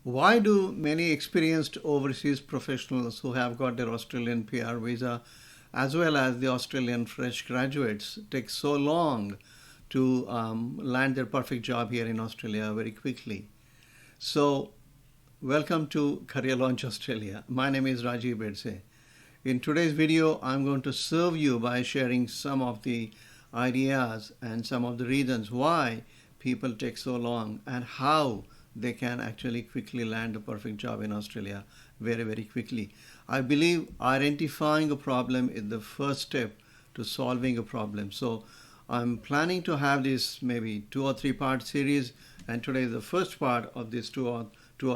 Why do many experienced overseas professionals who have got their Australian PR visa as well as the Australian fresh graduates take so long to land their perfect job here in Australia very quickly? So, welcome to Career Launch Australia. My name is Rajiv Bedse. In today's video, I'm going to serve you by sharing some of the ideas and some of the reasons why people take so long and how they can actually quickly land a perfect job in Australia very, very quickly. I believe identifying a problem is the first step to solving a problem. So I'm planning to have this maybe 2 or 3 part series, and today is the first part of this 2 or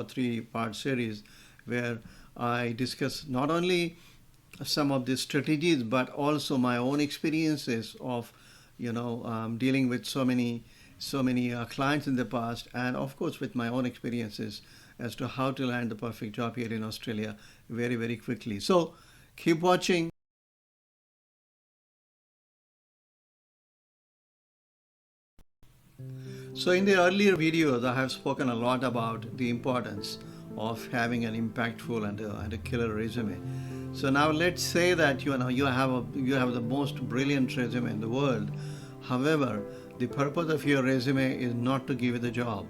3 part series where I discuss not only some of the strategies but also my own experiences of dealing with so many clients in the past, and of course with my own experiences as to how to land the perfect job here in Australia very, very quickly. So keep watching. So in the earlier videos, I have spoken a lot about the importance of having an impactful and a killer resume. So now let's say that you have the most brilliant resume in the world. However, the purpose of your resume is not to give you the job.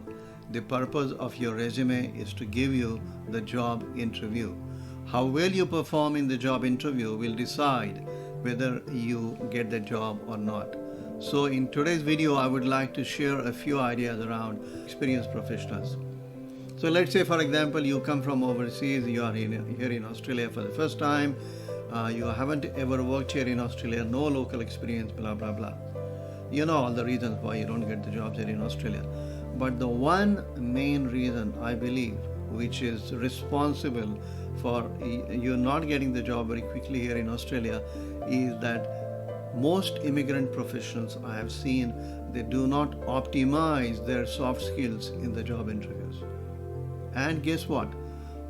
The purpose of your resume is to give you the job interview. How well you perform in the job interview will decide whether you get the job or not. So in today's video, I would like to share a few ideas around experienced professionals. So let's say, for example, you come from overseas, you are here in Australia for the first time, you haven't ever worked here in Australia, no local experience, blah, blah, blah. You know all the reasons why you don't get the jobs here in Australia. But the one main reason I believe which is responsible for you not getting the job very quickly here in Australia is that most immigrant professionals I have seen, they do not optimize their soft skills in the job interviews. And guess what?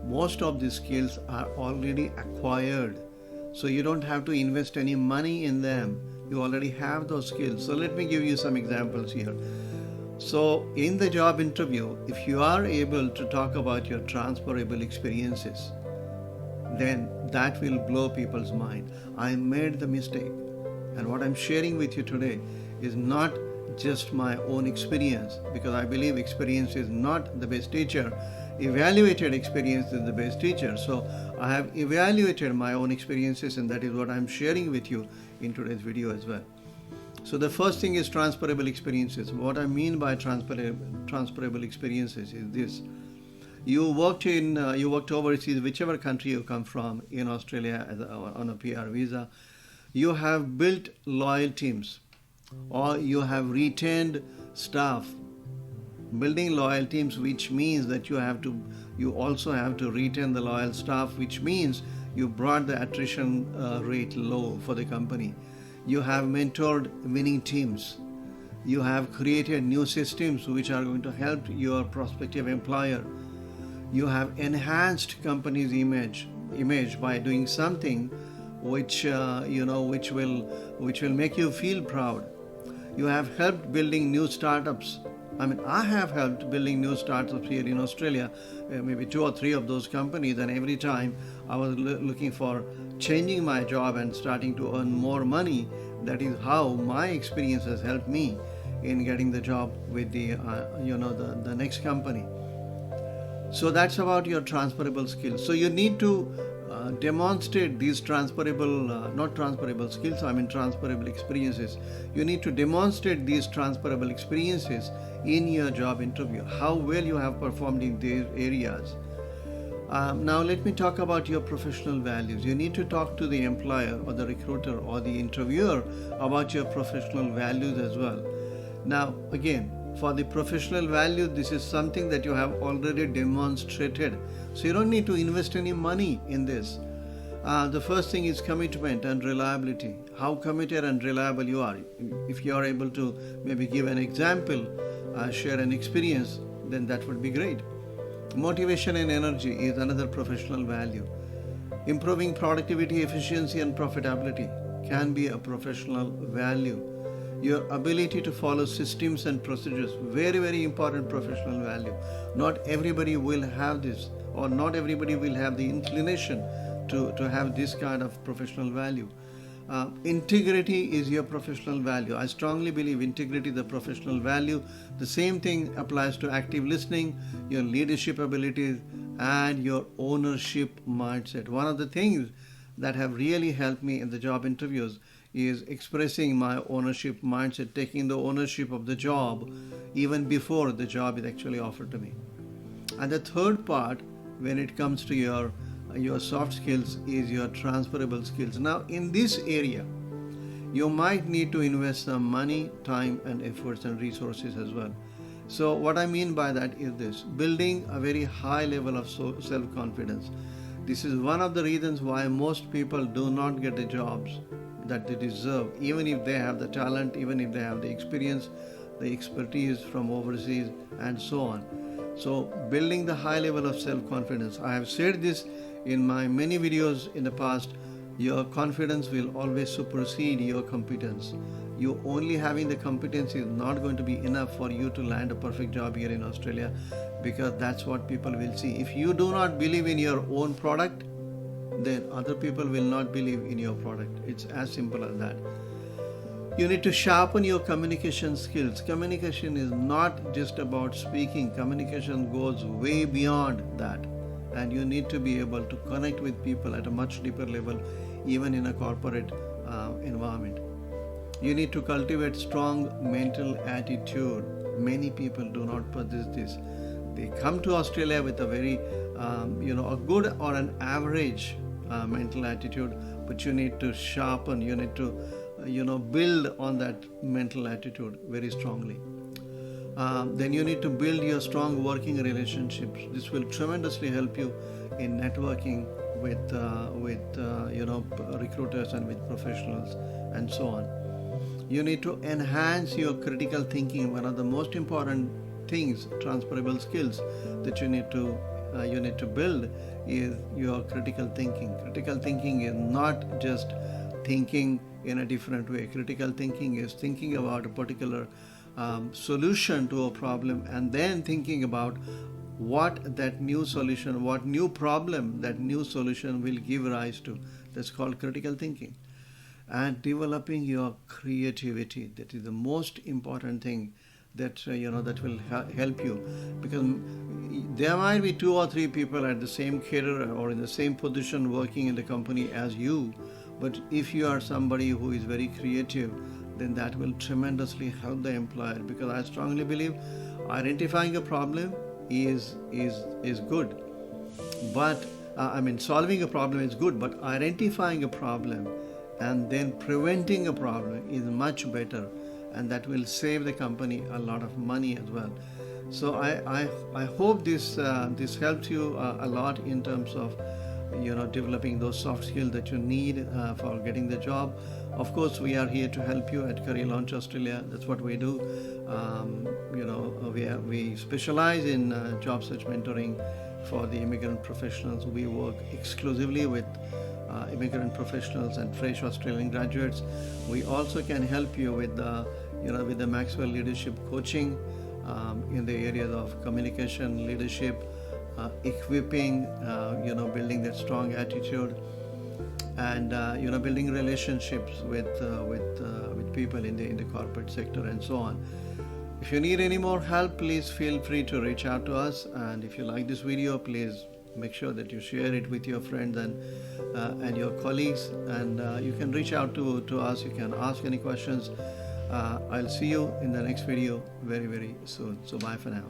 Most of these skills are already acquired. So you don't have to invest any money in them. You already have those skills. So let me give you some examples here. So in the job interview, if you are able to talk about your transferable experiences, then that will blow people's mind. I made the mistake. And what I'm sharing with you today is not just my own experience, because I believe experience is not the best teacher. Evaluated experience is the best teacher. So I have evaluated my own experiences, and that is what I'm sharing with you in today's video as well. So the first thing is transferable experiences. What I mean by transferable experiences is this. You worked overseas, whichever country you come from, in Australia on a PR visa. You have built loyal teams, or you have retained staff. Building loyal teams, which means that you also have to retain the loyal staff, which means you brought the attrition rate low for the company. You have mentored winning teams. You have created new systems which are going to help your prospective employer. You have enhanced company's image by doing something which will make you feel proud. You have helped building new startups. I have helped building new startups here in Australia, maybe 2 or 3 of those companies, and every time I was looking for changing my job and starting to earn more money. That is how my experience has helped me in getting the job with the next company. So that's about your transferable skills. So you need to demonstrate these transferable experiences. You need to demonstrate these transferable experiences in your job interview, how well you have performed in these areas. Now let me talk about your professional values. You need to talk to the employer or the recruiter or the interviewer about your professional values as well. Now again, for the professional value, this is something that you have already demonstrated. So you don't need to invest any money in this. The first thing is commitment and reliability. How committed and reliable you are. If you are able to maybe give an example, share an experience, then that would be great. Motivation and energy is another professional value. Improving productivity, efficiency, and profitability can be a professional value. Your ability to follow systems and procedures, very, very important professional value. Not everybody will have this, or not everybody will have the inclination to have this kind of professional value. Integrity is your professional value. I strongly believe integrity is the professional value. The same thing applies to active listening, your leadership abilities, and your ownership mindset. One of the things that have really helped me in the job interviews is expressing my ownership mindset, taking the ownership of the job even before the job is actually offered to me. And the third part, when it comes to your soft skills, is your transferable skills. Now, in this area, you might need to invest some money, time, and efforts and resources as well. So, what I mean by that is this: building a very high level of self confidence. This is one of the reasons why most people do not get the jobs that they deserve, even if they have the talent, even if they have the experience, the expertise from overseas, and so on. So, building the high level of self confidence. I have said this in my many videos in the past. Your confidence will always supersede your competence. You only having the competence is not going to be enough for you to land a perfect job here in Australia, because that's what people will see. If you do not believe in your own product, then other people will not believe in your product. It's as simple as that. You need to sharpen your communication skills. Communication is not just about speaking. Communication goes way beyond that. And you need to be able to connect with people at a much deeper level, even in a corporate environment. You need to cultivate strong mental attitude. Many people do not possess this. They come to Australia with a very, a good or an average mental attitude, but you need to sharpen, you need to, build on that mental attitude very strongly. Then you need to build your strong working relationships. This will tremendously help you in networking with recruiters and with professionals and so on. You need to enhance your critical thinking. One of the most important things, transferable skills, that you need to build is your critical thinking. Critical thinking is not just thinking in a different way. Critical thinking is thinking about a particular solution to a problem, and then thinking about what that new solution, what new problem that new solution will give rise to. That's called critical thinking. And developing your creativity, that is the most important thing that that will help you, because there might be 2 or 3 people at the same career or in the same position working in the company as you, but if you are somebody who is very creative, then that will tremendously help the employer, because I strongly believe identifying a problem is good, but solving a problem is good, but identifying a problem and then preventing a problem is much better, and that will save the company a lot of money as well. So I hope this helps you a lot in terms of developing those soft skills that you need for getting the job. Of course, we are here to help you at Career Launch Australia. That's what we do. We specialize in job search mentoring for the immigrant professionals. We work exclusively with immigrant professionals and fresh Australian graduates. We also can help you with the Maxwell Leadership Coaching in the areas of communication, leadership, equipping, building that strong attitude, and building relationships with people in the corporate sector and so on. If you need any more help, please feel free to reach out to us. And if you like this video, please make sure that you share it with your friends and your colleagues. And you can reach out to us. You can ask any questions. I'll see you in the next video very, very soon. So bye for now.